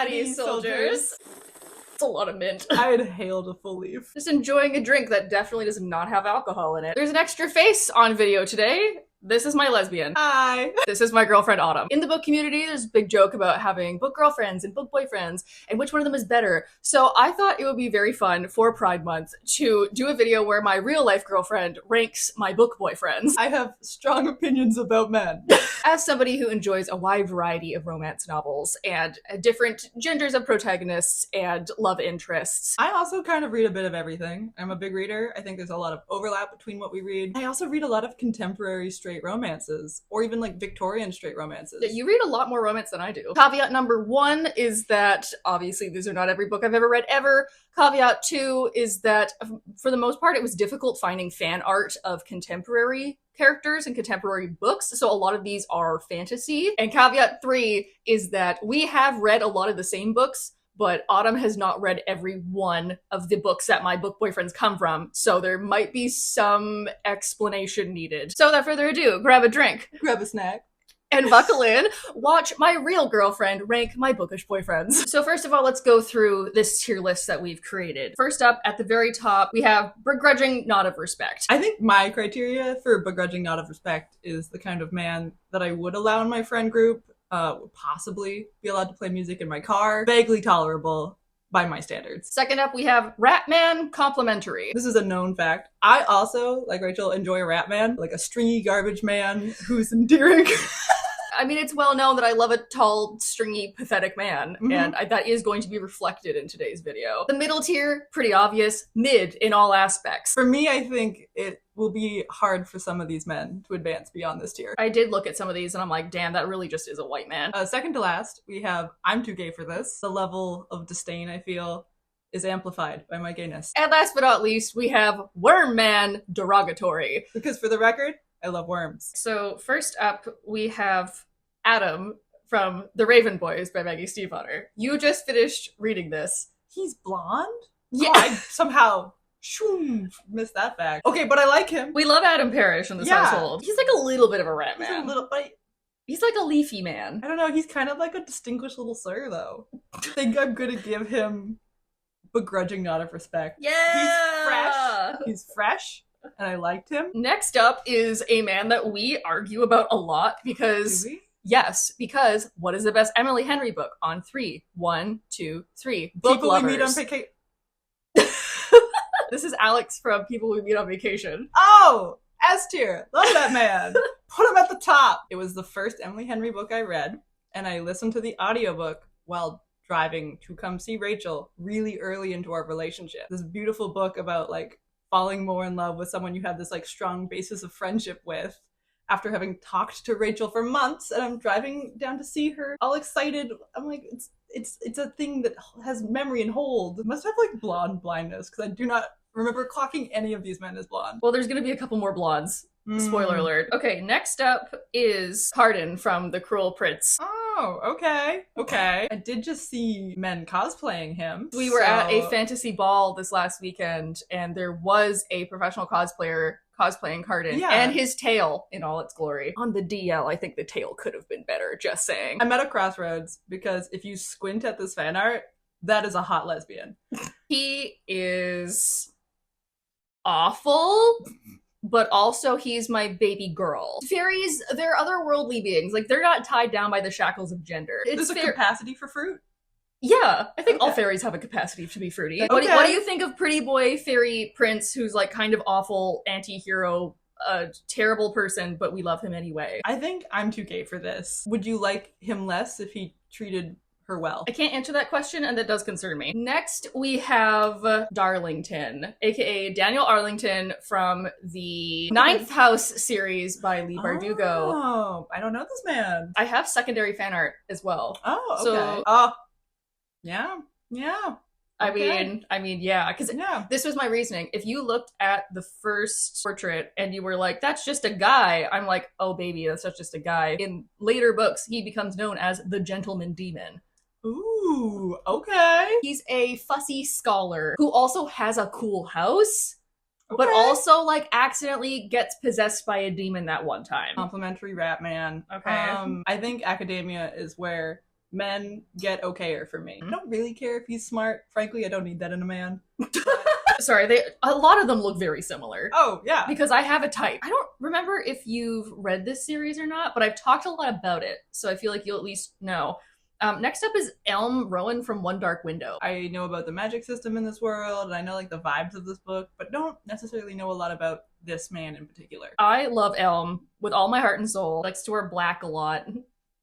Ready, soldiers. It's a lot of mint. I'd hailed a full leaf. Just enjoying a drink that definitely does not have alcohol in it. There's an extra face on video today. This is my lesbian. Hi. This is my girlfriend, Autumn. In the book community, there's a big joke about having book girlfriends and book boyfriends, and which one of them is better. So I thought it would be very fun for Pride Month to do a video where my real life girlfriend ranks my book boyfriends. I have strong opinions about men. As somebody who enjoys a wide variety of romance novels and different genders of protagonists and love interests. I also kind of read a bit of everything. I'm a big reader. I think there's a lot of overlap between what we read. I also read a lot of contemporary straight romances, or even like Victorian straight romances. Yeah, you read a lot more romance than I do. Caveat number 1 is that obviously these are not every book I've ever read ever. Caveat 2 is that for the most part it was difficult finding fan art of contemporary characters and contemporary books, so a lot of these are fantasy. And caveat 3 is that we have read a lot of the same books, but Autumn has not read every one of the books that my book boyfriends come from, so there might be some explanation needed. So without further ado, grab a drink, Grab a snack, and buckle in, watch my real girlfriend rank my bookish boyfriends. So first of all, let's go through this tier list that we've created. First up, at the very top, we have begrudging not of respect. I think my criteria for begrudging not of respect is the kind of man that I would allow in my friend group, would possibly be allowed to play music in my car, vaguely tolerable by my standards. Second up, we have Ratman complimentary. This is a known fact. I also, like Rachel, enjoy a Ratman, like a stringy garbage man who's endearing. I mean, it's well known that I love a tall, stringy, pathetic man, and that is going to be reflected in today's video. The middle tier, pretty obvious, mid in all aspects. For me, I think it will be hard for some of these men to advance beyond this tier. I did look at some of these and I'm like, damn, that really just is a white man. Second to last, we have I'm too gay for this. The level of disdain I feel is amplified by my gayness. And last but not least, we have Worm Man derogatory. Because for the record, I love worms. So first up, we have Adam from The Raven Boys by Maggie Stiefvater. You just finished reading this. He's blonde? Yeah. Oh, I somehow missed that fact. Okay, but I like him. We love Adam Parish in this household. He's like a little bit of a rat man. He's a little, but he's like a leafy man. I don't know, he's kind of like a distinguished little sir, though. I think I'm gonna give him begrudging not of respect. Yeah! He's fresh, and I liked him. Next up is a man that we argue about a lot because... Do we? Yes, because what is the best Emily Henry book? On 3. 1, 2, 3. Book People lovers. We meet on vacation. This is Alex from People We Meet on Vacation. Oh! S tier. Love that man. Put him at the top. It was the first Emily Henry book I read, and I listened to the audiobook while driving to come see Rachel really early into our relationship. This beautiful book about like falling more in love with someone you have this like strong basis of friendship with after having talked to Rachel for months, and I'm driving down to see her all excited. I'm like, it's a thing that has memory and hold. It must have like blonde blindness, because I do not remember clocking any of these men as blonde. Well, there's gonna be a couple more blondes. Spoiler alert. Okay, next up is Carden from The Cruel Prince. Oh, okay. I did just see men cosplaying him. We were at a fantasy ball this last weekend, and there was a professional cosplayer cosplaying Carden, and his tail in all its glory. On the DL, I think the tail could have been better, just saying. I'm at a crossroads, because if you squint at this fan art, that is a hot lesbian. He is awful, but also he's my baby girl. Fairies, they're otherworldly beings. Like, they're not tied down by the shackles of gender. There's a capacity for fruit? Yeah, I think all fairies have a capacity to be fruity. Okay. What do you think of pretty boy fairy prince who's like kind of awful, anti-hero, terrible person, but we love him anyway? I think I'm too gay for this. Would you like him less if he treated her well? I can't answer that question, and that does concern me. Next, we have Darlington, aka Daniel Arlington from the Ninth House series by Lee Bardugo. Oh, I don't know this man. I have secondary fan art as well. Oh, okay. So, yeah. I Okay. mean, yeah, because this was my reasoning. If you looked at the first portrait and you were like, that's just a guy, I'm like, oh baby, that's just a guy. In later books, he becomes known as the Gentleman Demon. Ooh, okay. He's a fussy scholar who also has a cool house, but also like accidentally gets possessed by a demon that one time. Complimentary Ratman. Okay. I think academia is where men get okayer for me. I don't really care if he's smart. Frankly, I don't need that in a man. Sorry, a lot of them look very similar. Oh, yeah. Because I have a type. I don't remember if you've read this series or not, but I've talked a lot about it, so I feel like you'll at least know. Next up is Elm Rowan from One Dark Window. I know about the magic system in this world, and I know like the vibes of this book, but don't necessarily know a lot about this man in particular. I love Elm with all my heart and soul. Likes to wear black a lot,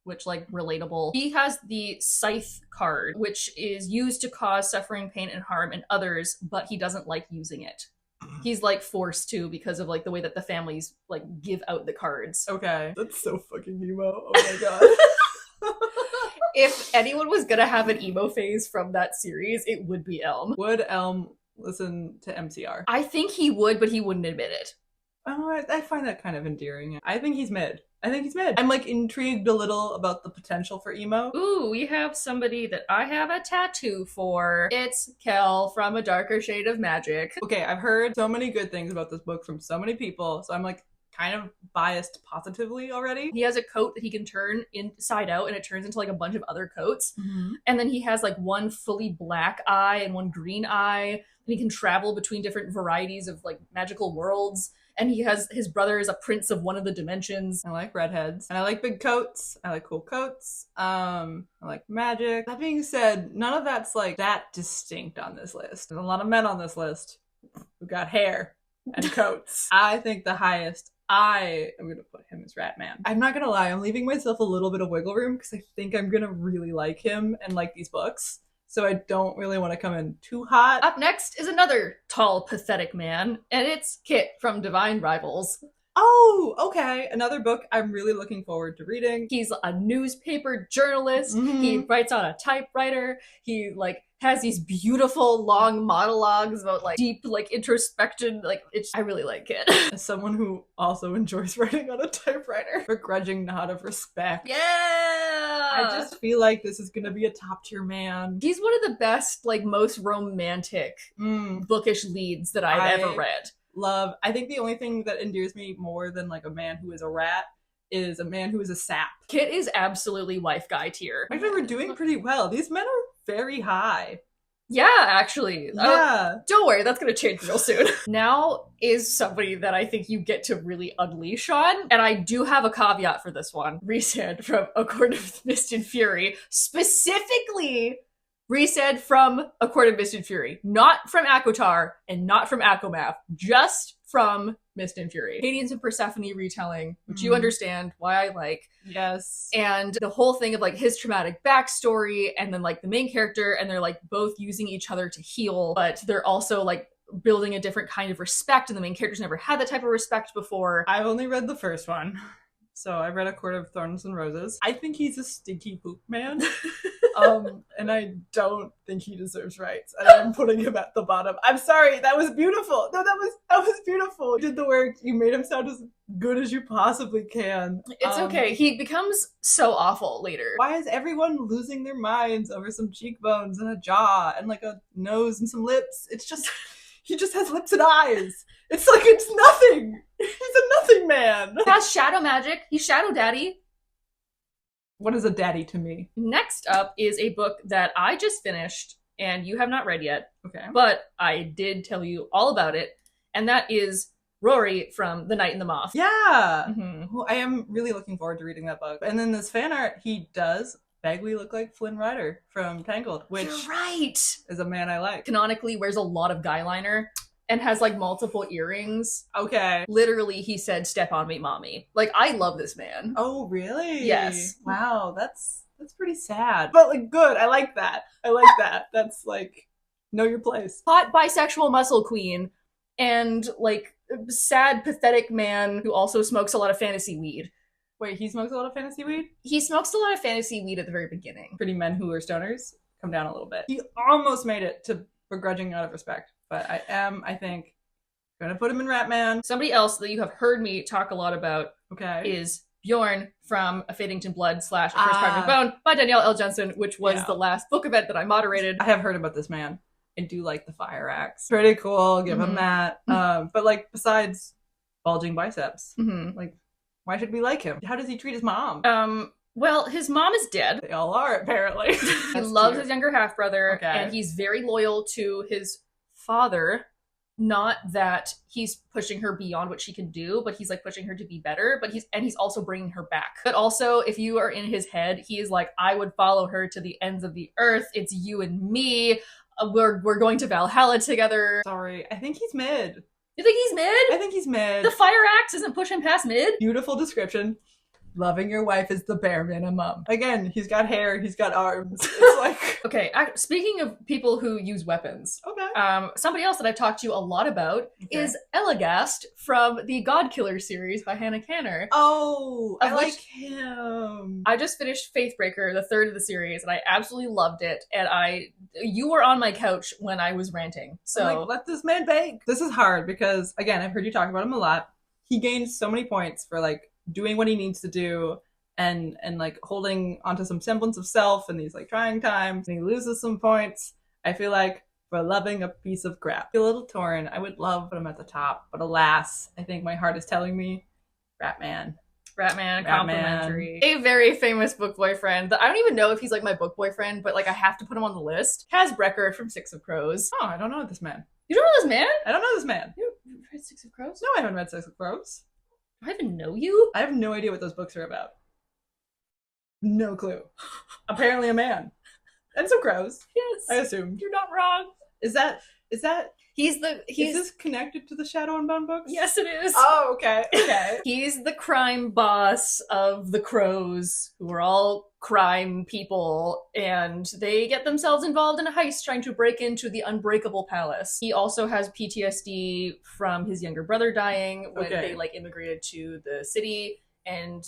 which, like, relatable. He has the Scythe card, which is used to cause suffering, pain, and harm in others, but he doesn't like using it. He's, like, forced to because of, like, the way that the families, like, give out the cards. Okay. That's so fucking emo. Oh my god. If anyone was gonna have an emo phase from that series, it would be Elm. Would Elm listen to MCR? I think he would, but he wouldn't admit it. Oh, I find that kind of endearing. I think he's mid. I'm like intrigued a little about the potential for emo. Ooh, we have somebody that I have a tattoo for. It's Kel from A Darker Shade of Magic. Okay, I've heard so many good things about this book from so many people, so I'm like kind of biased positively already. He has a coat that he can turn inside out, and it turns into like a bunch of other coats. Mm-hmm. And then he has like one fully black eye and one green eye, and he can travel between different varieties of like magical worlds. And he has his brother is a prince of one of the dimensions. I like redheads. And I like big coats. I like cool coats. I like magic. That being said, none of that's like that distinct on this list. There's a lot of men on this list who got hair and coats. I think the highest I am going to put him as Ratman. I'm not going to lie. I'm leaving myself a little bit of wiggle room because I think I'm going to really like him and like these books. So I don't really want to come in too hot. Up next is another tall, pathetic man, and it's Kit from Divine Rivals. Oh, okay. Another book I'm really looking forward to reading. He's a newspaper journalist. Mm-hmm. He writes on a typewriter. He like has these beautiful long monologues about like deep like introspection. Like I really like Kit. As someone who also enjoys writing on a typewriter, begrudging nod of respect. Yeah. I just feel like this is gonna be a top tier man. He's one of the best, like most romantic bookish leads that I've ever read. I think the only thing that endears me more than like a man who is a rat is a man who is a sap. Kit is absolutely wife guy tier. Actually, we're doing pretty well. These men are very high. Yeah, actually. Yeah. Don't worry, that's gonna change real soon. Now is somebody that I think you get to really unleash on, and I do have a caveat for this one. Reese from A Court of Mist and Fury, specifically Reese from A Court of Mist and Fury, not from Akotar and not from Akomath, just from Mist and Fury. Hades and Persephone retelling, which you understand why I like. Yes. And the whole thing of like his traumatic backstory and then like the main character, and they're like both using each other to heal, but they're also like building a different kind of respect, and the main character's never had that type of respect before. I've only read the first one. So I read A Court of Thorns and Roses. I think he's a stinky poop man. And I don't think he deserves rights. And I'm putting him at the bottom. I'm sorry, that was beautiful. No, that was beautiful. You did the work. You made him sound as good as you possibly can. It's okay. He becomes so awful later. Why is everyone losing their minds over some cheekbones and a jaw and like a nose and some lips? It's just, he just has lips and eyes. It's like, it's nothing. He's a nothing man. He has shadow magic. He's Shadow Daddy. What is a daddy to me? Next up is a book that I just finished and you have not read yet. Okay. But I did tell you all about it. And that is Rory from The Knight and the Moth. Yeah. Mm-hmm. Well, I am really looking forward to reading that book. And then this fan art, he does vaguely look like Flynn Rider from Tangled, which You're right. is a man I like. Canonically wears a lot of guy liner and has like multiple earrings. Okay. Literally, he said, "Step on me, mommy." Like, I love this man. Oh, really? Yes. Wow, that's pretty sad. But like, good. I like that. That's like, know your place. Hot bisexual muscle queen and like sad, pathetic man who also smokes a lot of fantasy weed. Wait, he smokes a lot of fantasy weed? He smokes a lot of fantasy weed at the very beginning. Pretty men who are stoners come down a little bit. He almost made it to begrudging out of respect. But I think, gonna put him in Ratman. Somebody else that you have heard me talk a lot about is Bjorn from A Fadington Blood / A First Private Bone by Danielle L. Jensen, which was the last book event that I moderated. I have heard about this man. I do like the fire axe. Pretty cool, give him that. But like, besides bulging biceps, like, why should we like him? How does he treat his mom? Well, his mom is dead. They all are, apparently. He loves his younger half-brother, Okay. and he's very loyal to his father. Not that he's pushing her beyond what she can do, but he's like pushing her to be better, but he's also bringing her back. But also, if you are in his head, he is like, I would follow her to the ends of the earth. It's you and me. We're going to Valhalla together. Sorry, I think he's mid. You think he's mid? I think he's mid. The fire axe isn't pushing past mid? Beautiful description. Loving your wife is the bare minimum. Again, he's got hair, he's got arms. It's like... Okay, speaking of people who use weapons, Okay. Somebody else that I've talked to you a lot about is Elagast from the Godkiller series by Hannah Kanner. Oh, I like him. I just finished Faithbreaker, the third of the series, and I absolutely loved it. And you were on my couch when I was ranting. So I'm like, let this man bake. This is hard because, again, I've heard you talk about him a lot. He gains so many points for like doing what he needs to do and like holding onto some semblance of self in these like trying times, and he loses some points. I feel like for loving a piece of crap. I feel a little torn. I would love to put him at the top, but alas, I think my heart is telling me Ratman, complimentary. A very famous book boyfriend that I don't even know if he's like my book boyfriend, but like I have to put him on the list. Has Brecker from Six of Crows. Oh, I don't know this man. You don't know this man? I don't know this man. You've read Six of Crows? No, I haven't read Six of Crows. Do I even know you? I have no idea what those books are about. No clue. Apparently a man. And some crows. Yes. I assume. You're not wrong. Is Is this connected to the Shadow and Bone books? Yes, it is. Oh, okay. Okay. He's the crime boss of the Crows, who are all crime people, and they get themselves involved in a heist trying to break into the Unbreakable Palace. He also has PTSD from his younger brother dying when they like immigrated to the city. And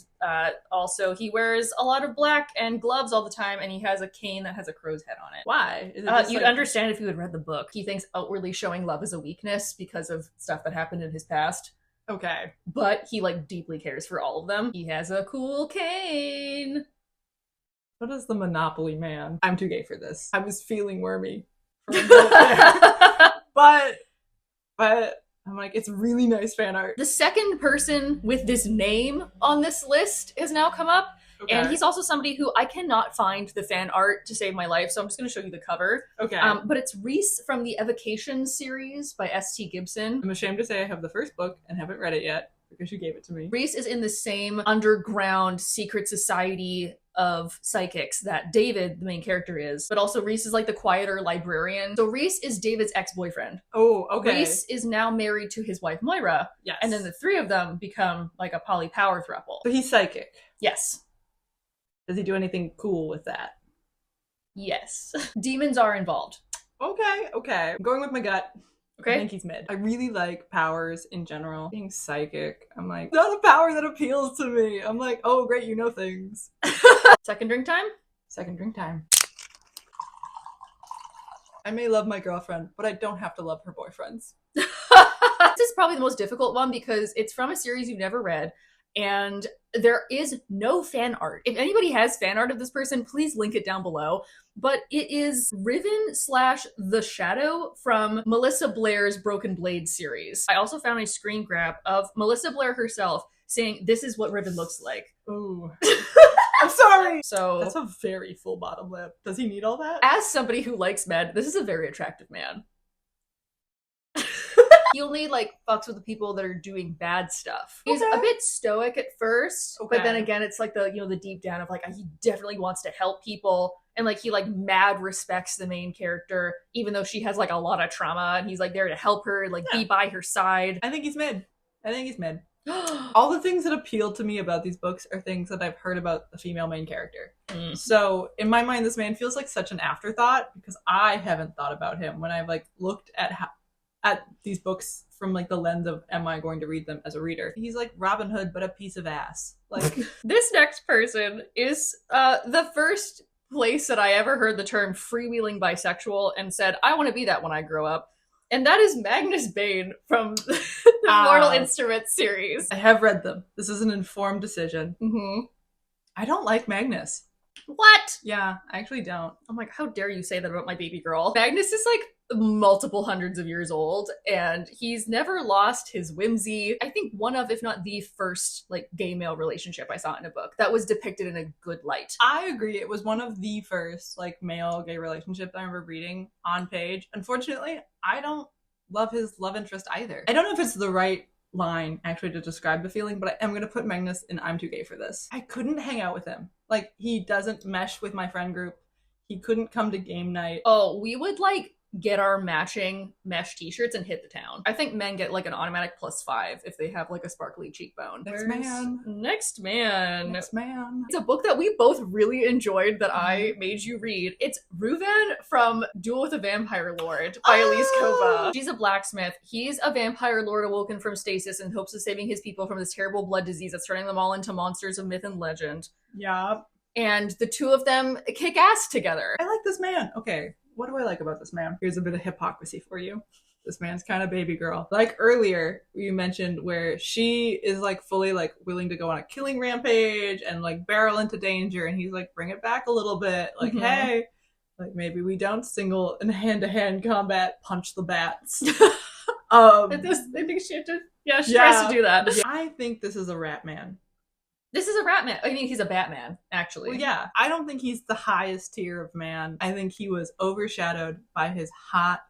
also he wears a lot of black and gloves all the time, and he has a cane that has a crow's head on it. Why? You'd understand if you had read the book. He thinks outwardly showing love is a weakness because of stuff that happened in his past. Okay. But he like deeply cares for all of them. He has a cool cane. What is the Monopoly man? I'm too gay for this. I was feeling wormy for a minute there. But I'm like, it's really nice fan art. The second person with this name on this list has now come up. Okay. And he's also somebody who I cannot find the fan art to save my life, so I'm just going to show you the cover. Okay. But it's Reese from the Evocation series by S.T. Gibson. I'm ashamed to say I have the first book and haven't read it yet because you gave it to me. Reese is in the same underground secret society of psychics that David, the main character, is. But also Reese is like the quieter librarian. So Reese is David's ex-boyfriend. Oh, okay. Reese is now married to his wife Moira. Yes. And then the three of them become like a poly power throuple. So he's psychic. Yes. Does he do anything cool with that? Yes. Demons are involved. Okay. I'm going with my gut. Okay. I think he's mid. I really like powers in general. Being psychic, I'm like, not a power that appeals to me. I'm like, oh great, you know things. Second drink time? Second drink time. I may love my girlfriend, but I don't have to love her boyfriends. This is probably the most difficult one because it's from a series you've never read, and there is no fan art. If anybody has fan art of this person, please link it down below. But it is Riven / The Shadow from Melissa Blair's Broken Blade series. I also found a screen grab of Melissa Blair herself saying, "This is what Riven looks like." Ooh. I'm sorry! So that's a very full bottom lip. Does he need all that? As somebody who likes men, this is a very attractive man. He only like fucks with the people that are doing bad stuff. He's a bit stoic at first, but then again, it's like the deep down of like he definitely wants to help people, and like he like mad respects the main character, even though she has like a lot of trauma, and he's like there to help her, like be by her side. I think he's mid. All the things that appeal to me about these books are things that I've heard about the female main character. So in my mind, this man feels like such an afterthought because I haven't thought about him when I've like looked at these books from like the lens of am I going to read them as a reader. He's like Robin Hood but a piece of ass. Like this next person is the first place that I ever heard the term freewheeling bisexual and said I want to be that when I grow up, and that is Magnus Bane from the Mortal Instruments series. I have read them. This is an informed decision. I don't like Magnus. What? Yeah, I actually don't. I'm like, how dare you say that about my baby girl? Magnus is like multiple hundreds of years old, and he's never lost his whimsy. I think one of, if not the first, like, gay male relationship I saw in a book that was depicted in a good light. I agree. It was one of the first, like, male gay relationships I remember reading on page. Unfortunately, I don't love his love interest either. I don't know if it's the right line actually to describe the feeling, but I am going to put Magnus in I'm too gay for this. I couldn't hang out with him. Like, he doesn't mesh with my friend group. He couldn't come to game night. Oh, we would, like, get our matching mesh t-shirts and hit the town. I think men get, like, an automatic +5 if they have, like, a sparkly cheekbone. Next man. Next man. Next man. It's a book that we both really enjoyed that I made you read. It's Ruven from Duel with a Vampire Lord by Elise Kova. She's a blacksmith. He's a vampire lord awoken from stasis in hopes of saving his people from this terrible blood disease that's turning them all into monsters of myth and legend. Yeah. And the two of them kick ass together. I like this man. Okay, what do I like about this man? Here's a bit of hypocrisy for you. This man's kind of baby girl. Like earlier, you mentioned where she is like fully like willing to go on a killing rampage and like barrel into danger, and he's like, bring it back a little bit. Like, hey, like maybe we don't single in hand-to-hand combat punch the bats. I think she had to, she tries to do that. Yeah. I think this is a Ratman. This is a Ratman. I mean, he's a Batman, actually. Well, yeah. I don't think he's the highest tier of man. I think he was overshadowed by his hot,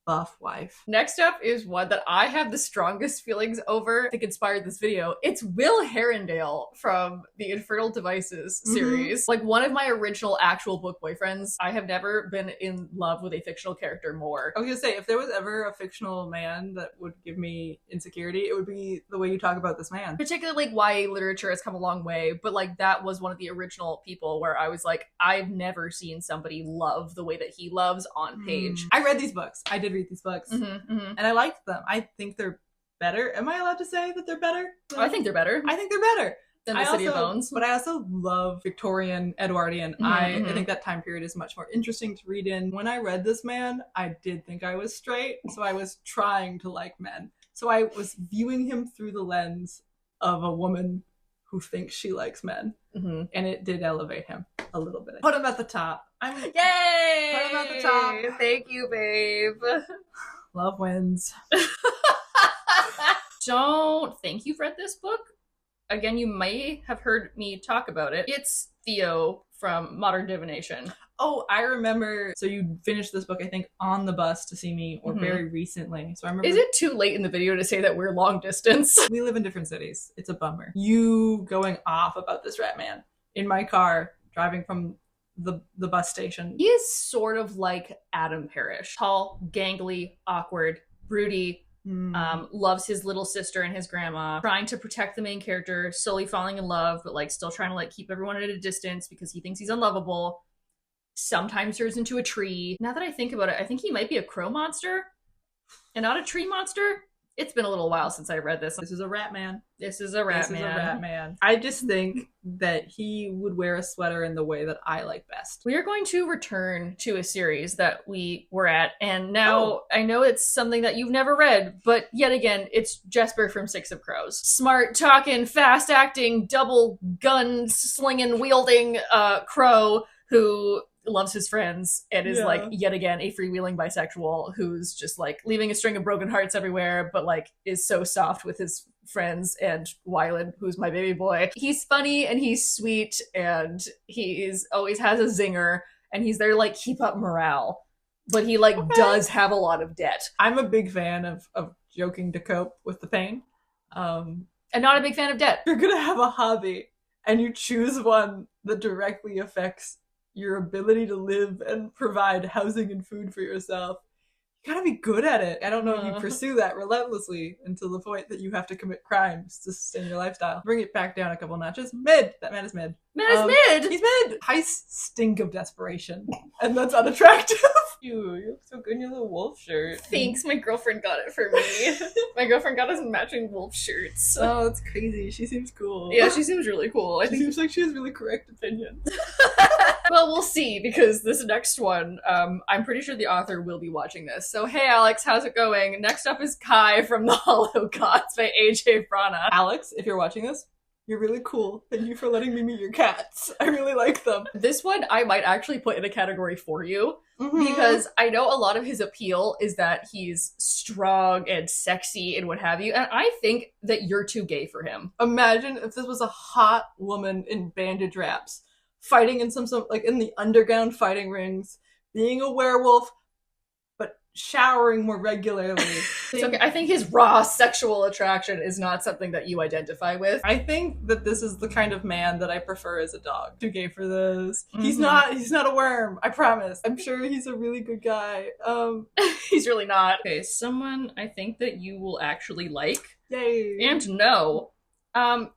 buff wife. Next up is one that I have the strongest feelings over. I think inspired this video. It's Will Herondale from the Infernal Devices series. Like, one of my original actual book boyfriends. I have never been in love with a fictional character more. I was gonna say, if there was ever a fictional man that would give me insecurity, it would be the way you talk about this man. Particularly, like, YA literature has come a long way, but like that was one of the original people where I was like, I've never seen somebody love the way that he loves on page. I read these books. I did read these books, and I liked them. I think they're better. Am I allowed to say that they're better? I think they're better. I think they're better than the City of Bones. But I also love Victorian, Edwardian. I think that time period is much more interesting to read in. When I read this man, I did think I was straight, so I was trying to like men. So I was viewing him through the lens of a woman who thinks she likes men, and it did elevate him a little bit. Put him at the top. Yay! Put him at the top. Thank you, babe. Love wins. Don't think you've read this book. Again, you may have heard me talk about it. It's Theo from Modern Divination. Oh, I remember. So you finished this book, I think, on the bus to see me, or very recently. So I remember. Is it too late in the video to say that we're long distance? We live in different cities. It's a bummer. You going off about this Ratman in my car, driving from the bus station. He is sort of like Adam Parish. Tall, gangly, awkward, broody, loves his little sister and his grandma, trying to protect the main character, slowly falling in love, but like still trying to like keep everyone at a distance because he thinks he's unlovable. Sometimes turns into a tree. Now that I think about it, I think he might be a crow monster and not a tree monster. It's been a little while since I read this. This is a Ratman. This is a Ratman. I just think that he would wear a sweater in the way that I like best. We are going to return to a series that we were at, and now I know it's something that you've never read, but yet again, it's Jesper from Six of Crows. Smart, talking, fast-acting, double gun slinging, wielding crow who loves his friends and is like yet again a freewheeling bisexual who's just like leaving a string of broken hearts everywhere, but like is so soft with his friends. And Wyland, who's my baby boy, he's funny and he's sweet and he's always has a zinger and he's there to like keep up morale, but he like does have a lot of debt. I'm a big fan of joking to cope with the pain, and not a big fan of debt. You're gonna have a hobby and you choose one that directly affects your ability to live and provide housing and food for yourself. You gotta be good at it. I don't know if you pursue that relentlessly until the point that you have to commit crimes to sustain your lifestyle. Bring it back down a couple notches. Mid. That man is mid. Man is mid! He's mid! Heists stink of desperation. And that's unattractive. You look so good in your little wolf shirt. Thanks, my girlfriend got it for me. My girlfriend got us matching wolf shirts. Oh, that's crazy. She seems cool. Yeah, she seems really cool. She seems like she has really correct opinions. Well, we'll see, because this next one, I'm pretty sure the author will be watching this. So, hey Alex, how's it going? Next up is Kai from The Hollow Gods by AJ Frana. Alex, if you're watching this, you're really cool. Thank you for letting me meet your cats. I really like them. This one I might actually put in a category for you. because I know a lot of his appeal is that he's strong and sexy and what have you, and I think that you're too gay for him. Imagine if this was a hot woman in bandage wraps, fighting in some like in the underground fighting rings, being a werewolf, but showering more regularly. It's okay. I think his raw sexual attraction is not something that you identify with. I think that this is the kind of man that I prefer as a dog. Too gay for this. He's not a worm, I promise. I'm sure he's a really good guy. He's really not. Okay, someone I think that you will actually like. Yay. And know.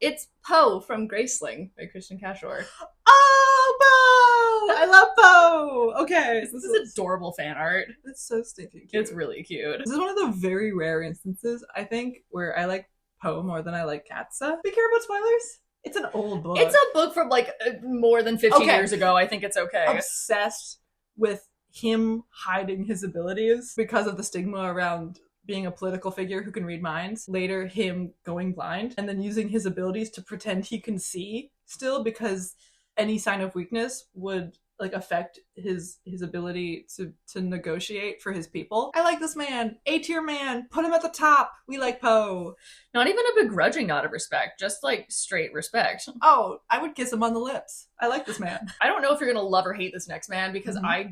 It's Poe from Gracling by Christian Cashore. Oh, Poe! I love Poe! Okay. This is adorable fan art. It's so stinking cute. It's really cute. This is one of the very rare instances, I think, where I like Poe more than I like Katza. We care about spoilers? It's an old book. It's a book from like more than 15 years ago. I think it's okay. Obsessed with him hiding his abilities because of the stigma around being a political figure who can read minds. Later, him going blind and then using his abilities to pretend he can see still, because any sign of weakness would like affect his ability to negotiate for his people. I like this man. A-tier man. Put him at the top. We like Poe. Not even a begrudging nod of respect, just like straight respect. Oh, I would kiss him on the lips. I like this man. I don't know if you're gonna love or hate this next man, because I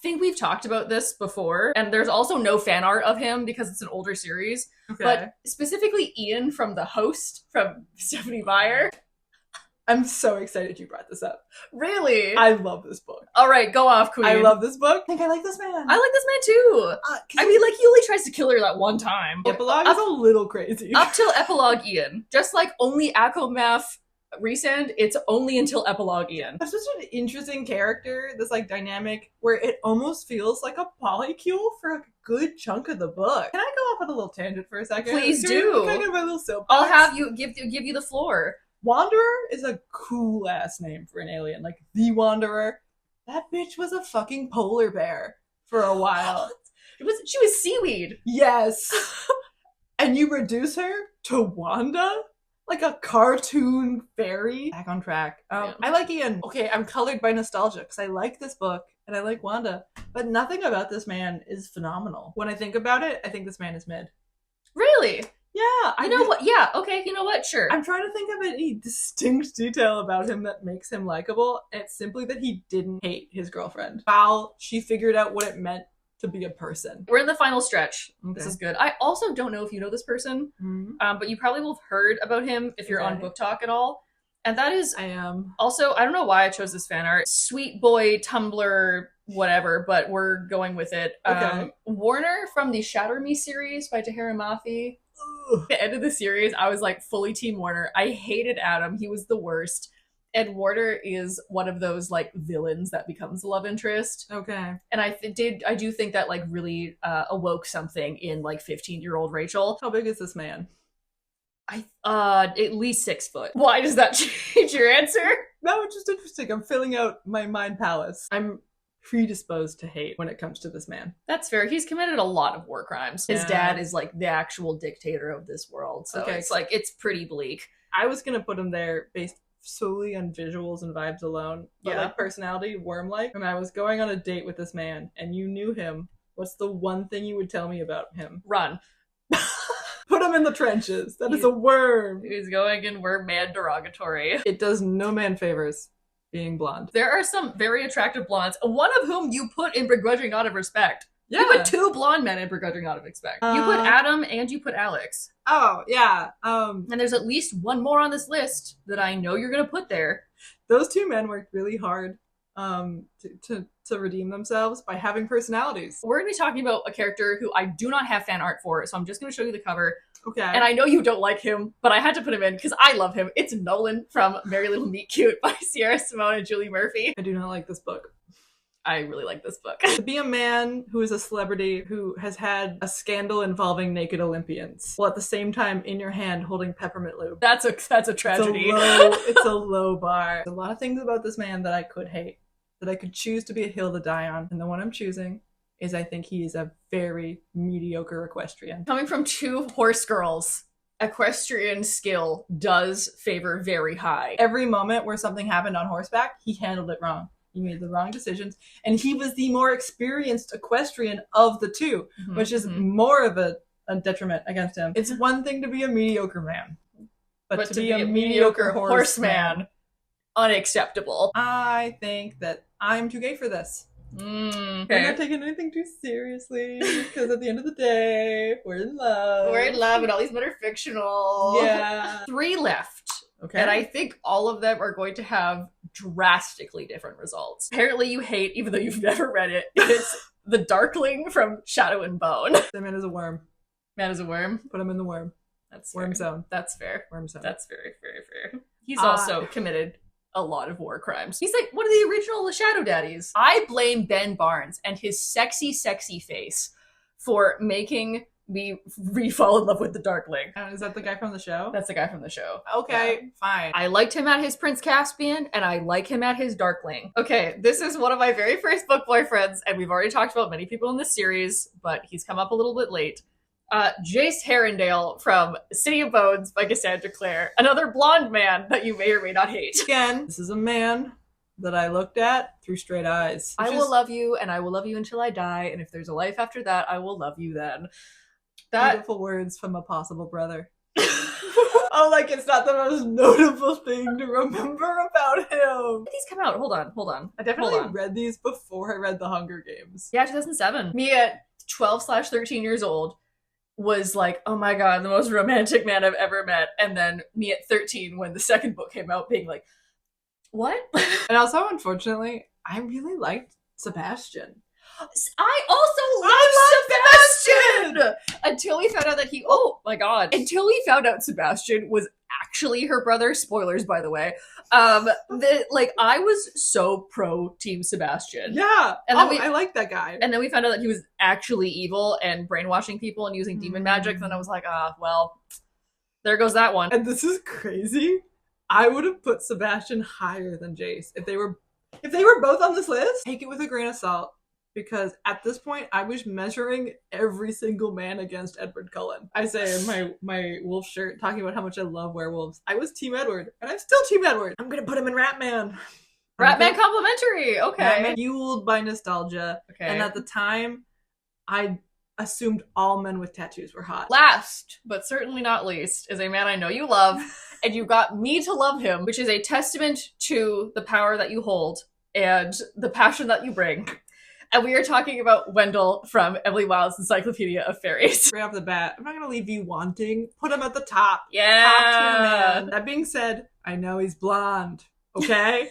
think we've talked about this before, and there's also no fan art of him because it's an older series. Okay. But specifically Ian from The Host from Stephanie Meyer. I'm so excited you brought this up. Really? I love this book. All right, go off, queen. I love this book. I think I like this man. I like this man too. I mean, like, he only tries to kill her that one time. Epilogue is a little crazy. Up till Epilogue Ian. Just like only Akomath Resend, it's only until Epilogue Ian. That's such an interesting character, this like dynamic where it almost feels like a polycule for a good chunk of the book. Can I go off on a little tangent for a second? Please do. Kind of my little soapbox. I'll have you give you the floor. Wanderer is a cool ass name for an alien. Like the Wanderer. That bitch was a fucking polar bear for a while. She was seaweed. Yes. And you reduce her to Wanda? Like a cartoon fairy. Back on track. I like Ian. Okay, I'm colored by nostalgia because I like this book and I like Wanda, but nothing about this man is phenomenal. When I think about it, I think this man is mid. Really? Yeah. You know what? Yeah, okay, you know what? Sure. I'm trying to think of any distinct detail about him that makes him likable, and it's simply that he didn't hate his girlfriend. While she figured out what it meant to be a person. We're in the final stretch. Okay. This is good. I also don't know if you know this person, but you probably will have heard about him if you're on Book Talk at all. And that is... I am. Also, I don't know why I chose this fan art. Sweet boy, Tumblr, whatever, but we're going with it. Okay. Warner from the Shatter Me series by Tahira Mafi. At the end of the series, I was like fully Team Warner. I hated Adam. He was the worst. And Warner is one of those like villains that becomes a love interest. Okay. And I do think that like really awoke something in like 15-year-old Rachel. How big is this man? At least 6 foot. Why does that change your answer? No, it's just interesting. I'm filling out my mind palace. I'm predisposed to hate when it comes to this man. That's fair. He's committed a lot of war crimes. His dad is like the actual dictator of this world. So it's like, it's pretty bleak. I was going to put him there based solely on visuals and vibes alone. But like personality, worm-like. When I was going on a date with this man and you knew him, what's the one thing you would tell me about him? Run. Put him in the trenches. That is a worm. He's going in worm man derogatory. It does no man favors being blonde. There are some very attractive blondes, one of whom you put in begrudging out of respect. Yeah. You put 2 blonde men in begrudging out of respect. You put Adam and you put Alex. Oh, yeah. And there's at least one more on this list that I know you're going to put there. Those 2 men worked really hard to redeem themselves by having personalities. We're going to be talking about a character who I do not have fan art for, so I'm just going to show you the cover. Okay. And I know you don't like him, but I had to put him in because I love him. It's Nolan from Merry Little Meet Cute by Sierra Simone and Julie Murphy. I do not like this book. I really like this book. To be a man who is a celebrity who has had a scandal involving naked Olympians, while at the same time in your hand holding peppermint lube. That's a tragedy. It's a low bar. There's a lot of things about this man that I could hate, that I could choose to be a hill to die on. And the one I'm choosing is I think he is a very mediocre equestrian. Coming from 2 horse girls, equestrian skill does favor very high. Every moment where something happened on horseback, he handled it wrong. You made the wrong decisions. And he was the more experienced equestrian of the two, which is more of a detriment against him. It's one thing to be a mediocre man, but to be a mediocre horseman, unacceptable. I think that I'm too gay for this. Okay. We're not taking anything too seriously because at the end of the day, we're in love. We're in love, and all these men are fictional. Yeah. 3 left. Okay. And I think all of them are going to have drastically different results. Apparently you hate, even though you've never read it, it's the Darkling from Shadow and Bone. The man is a worm. Man is a worm. Put him in the worm. That's worm fair. zone. That's fair. Worm zone. That's very, very fair. He's also committed a lot of war crimes. He's like one of the original Shadow Daddies. I blame Ben Barnes and his sexy, sexy face for making me re-fall in love with the Darkling. Is that the guy from the show? That's the guy from the show. Okay, fine. I liked him at his Prince Caspian, and I like him at his Darkling. Okay, this is one of my very first book boyfriends, and we've already talked about many people in this series, but he's come up a little bit late. Jace Herondale from City of Bones by Cassandra Clare. Another blonde man that you may or may not hate. Again, this is a man that I looked at through straight eyes. I will love you, and I will love you until I die, and if there's a life after that, I will love you then. Beautiful words from a possible brother. Oh, like it's not the most notable thing to remember about him. These come out. Hold on. I definitely read these before I read The Hunger Games. Yeah, 2007. Me at 12/13 years old was like, oh my god, the most romantic man I've ever met. And then me at 13, when the second book came out, being like, what? And also, unfortunately, I really liked Sebastian. I also love Sebastian! Until we found out that oh my god. Until we found out Sebastian was actually her brother. Spoilers, by the way. I was so pro Team Sebastian. Yeah. And then I like that guy. And then we found out that he was actually evil and brainwashing people and using demon magic. Then I was like, well, there goes that one. And this is crazy. I would have put Sebastian higher than Jace if they were both on this list. Take it with a grain of salt. Because at this point, I was measuring every single man against Edward Cullen. I say in my wolf shirt, talking about how much I love werewolves. I was Team Edward, and I'm still Team Edward. I'm gonna put him in Ratman. Ratman complimentary, okay. Ratman fueled by nostalgia. Okay. And at the time, I assumed all men with tattoos were hot. Last, but certainly not least, is a man I know you love, and you got me to love him, which is a testament to the power that you hold and the passion that you bring. And we are talking about Wendell from Emily Wilde's Encyclopedia of Fairies. Right off the bat, I'm not going to leave you wanting. Put him at the top. Yeah. Top tier man. That being said, I know he's blonde. Okay?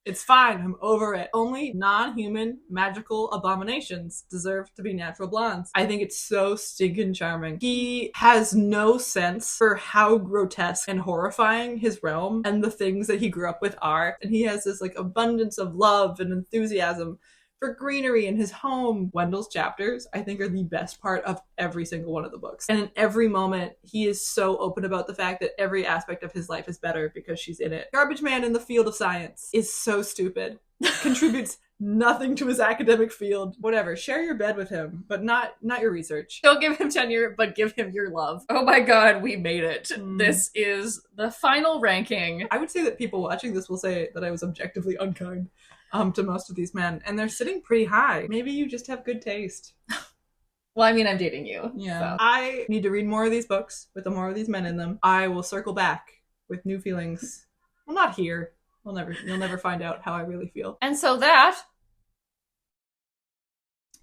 It's fine. I'm over it. Only non-human magical abominations deserve to be natural blondes. I think it's so stinking charming. He has no sense for how grotesque and horrifying his realm and the things that he grew up with are. And he has this abundance of love and enthusiasm for greenery in his home. Wendell's chapters, I think, are the best part of every single one of the books. And in every moment, he is so open about the fact that every aspect of his life is better because she's in it. Garbage Man in the field of science is so stupid. Contributes nothing to his academic field. Whatever, share your bed with him, but not your research. Don't give him tenure, but give him your love. Oh my god, we made it. This is the final ranking. I would say that people watching this will say that I was objectively unkind to most of these men, and they're sitting pretty high. Maybe you just have good taste. Well, I mean, I'm dating you. Yeah. So. I need to read more of these books with more of these men in them. I will circle back with new feelings. Well, not here. You'll never find out how I really feel. And so that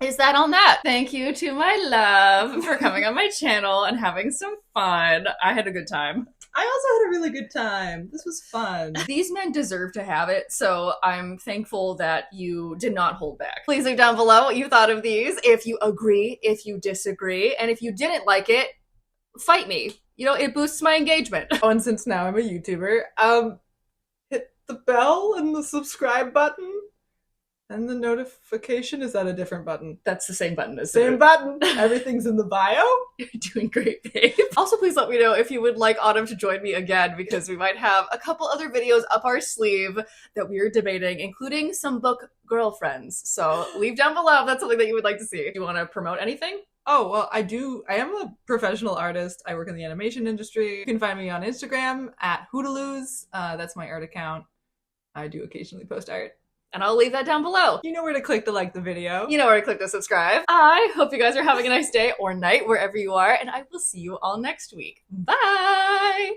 is that on that. Thank you to my love for coming on my channel and having some fun. I had a good time. I also had a really good time. This was fun. These men deserve to have it, so I'm thankful that you did not hold back. Please leave down below what you thought of these, if you agree, if you disagree, and if you didn't like it, fight me. You know, it boosts my engagement. Oh, and since now I'm a YouTuber, hit the bell and the subscribe button. And the notification, is that a different button? That's the same button as Same button. Everything's in the bio. You're doing great, babe. Also, please let me know if you would like Autumn to join me again, because we might have a couple other videos up our sleeve that we're debating, including some book girlfriends. So leave down below if that's something that you would like to see. Do you want to promote anything? Oh, well, I do. I am a professional artist. I work in the animation industry. You can find me on Instagram at Hoodaloos. That's my art account. I do occasionally post art. And I'll leave that down below. You know where to click to like the video. You know where to click to subscribe. I hope you guys are having a nice day or night wherever you are, and I will see you all next week. Bye!